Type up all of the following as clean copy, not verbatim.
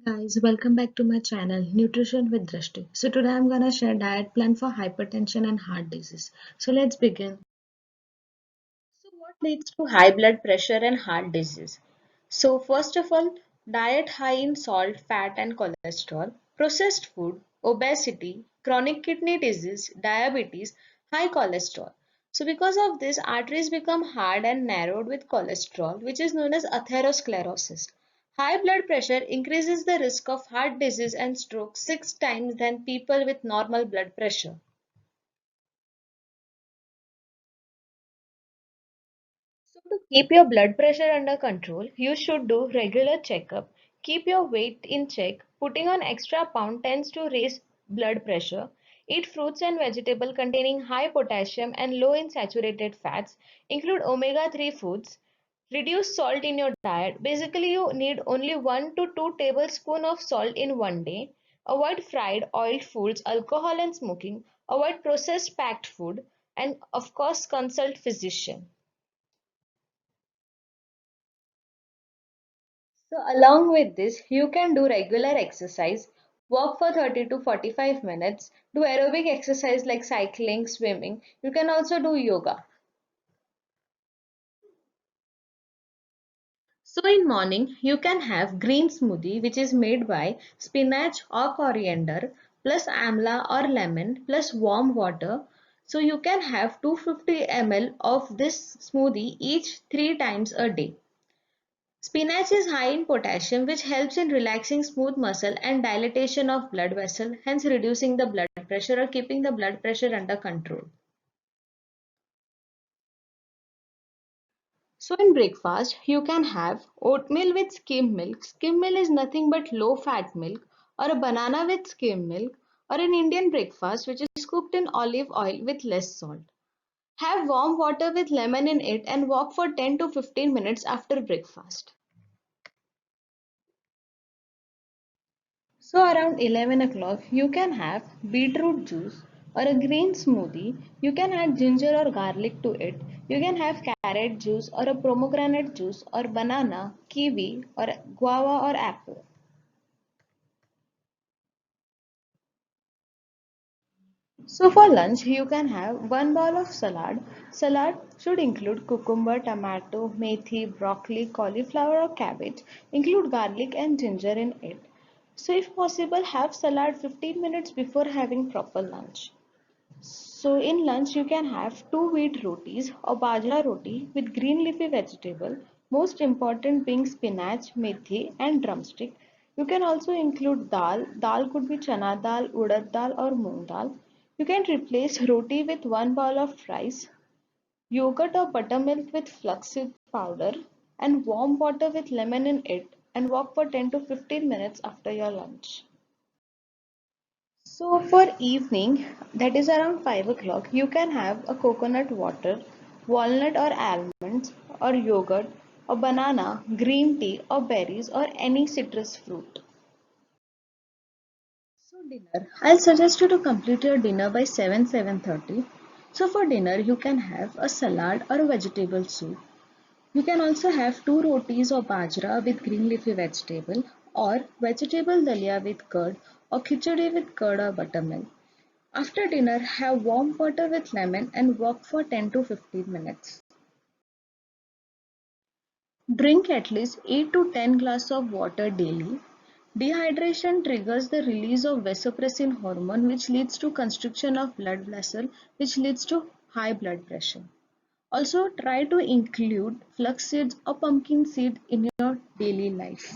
Guys, welcome back to my channel Nutrition with Drashti. So today I'm gonna share diet plan for hypertension and heart disease. So let's begin. So what leads to high blood pressure and heart disease? So first of all, diet high in salt, fat and cholesterol, processed food, obesity, chronic kidney disease, diabetes, high cholesterol. So because of this, arteries become hard and narrowed with cholesterol, which is known as atherosclerosis. High blood pressure increases the risk of heart disease and stroke 6 times than people with normal blood pressure. So to keep your blood pressure under control, you should do regular checkup. Keep your weight in check. Putting on extra pound tends to raise blood pressure. Eat fruits and vegetables containing high potassium and low in saturated fats. Include omega-3 foods. Reduce salt in your diet. Basically, you need only 1 to 2 tablespoons of salt in one day. Avoid fried, oiled foods, alcohol and smoking. Avoid processed packed food. And of course, consult physician. So along with this, you can do regular exercise, walk for 30 to 45 minutes, do aerobic exercise like cycling, swimming. You can also do yoga. So in morning, you can have green smoothie which is made by spinach or coriander plus amla or lemon plus warm water. So you can have 250 ml of this smoothie each 3 times a day. Spinach is high in potassium which helps in relaxing smooth muscle and dilatation of blood vessel, hence reducing the blood pressure or keeping the blood pressure under control. So in breakfast, you can have oatmeal with skim milk. Skim milk is nothing but low fat milk, or a banana with skim milk, or an Indian breakfast which is cooked in olive oil with less salt. Have warm water with lemon in it and walk for 10 to 15 minutes after breakfast. So around 11 o'clock, you can have beetroot juice or a green smoothie. You can add ginger or garlic to it. You can have carrot juice or a pomegranate juice or banana, kiwi or guava or apple. So for lunch, you can have one bowl of salad. Salad should include cucumber, tomato, methi, broccoli, cauliflower or cabbage. Include garlic and ginger in it. So if possible, have salad 15 minutes before having proper lunch. So in lunch you can have two wheat rotis or bajra roti with green leafy vegetable, most important being spinach, methi and drumstick. You can also include dal. Dal could be chana dal, urad dal or moong dal. You can replace roti with one bowl of rice, yogurt or buttermilk with flaxseed powder and warm water with lemon in it and walk for 10 to 15 minutes after your lunch. So for evening, that is around 5 o'clock, you can have a coconut water, walnut or almonds or yogurt or banana, green tea or berries or any citrus fruit. So dinner, I'll suggest you to complete your dinner by 7:30. So for dinner, you can have a salad or a vegetable soup. You can also have two rotis or bajra with green leafy vegetable or vegetable dalia with curd or khichdi with curd or buttermilk. After dinner, have warm water with lemon and walk for 10 to 15 minutes. Drink at least 8 to 10 glasses of water daily. Dehydration triggers the release of vasopressin hormone which leads to constriction of blood vessel which leads to high blood pressure. Also try to include flax seeds or pumpkin seed in your daily life.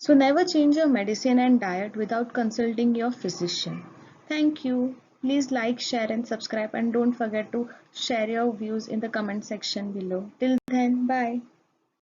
So never change your medicine and diet without consulting your physician. Thank you. Please like, share and subscribe and don't forget to share your views in the comment section below. Till then, bye.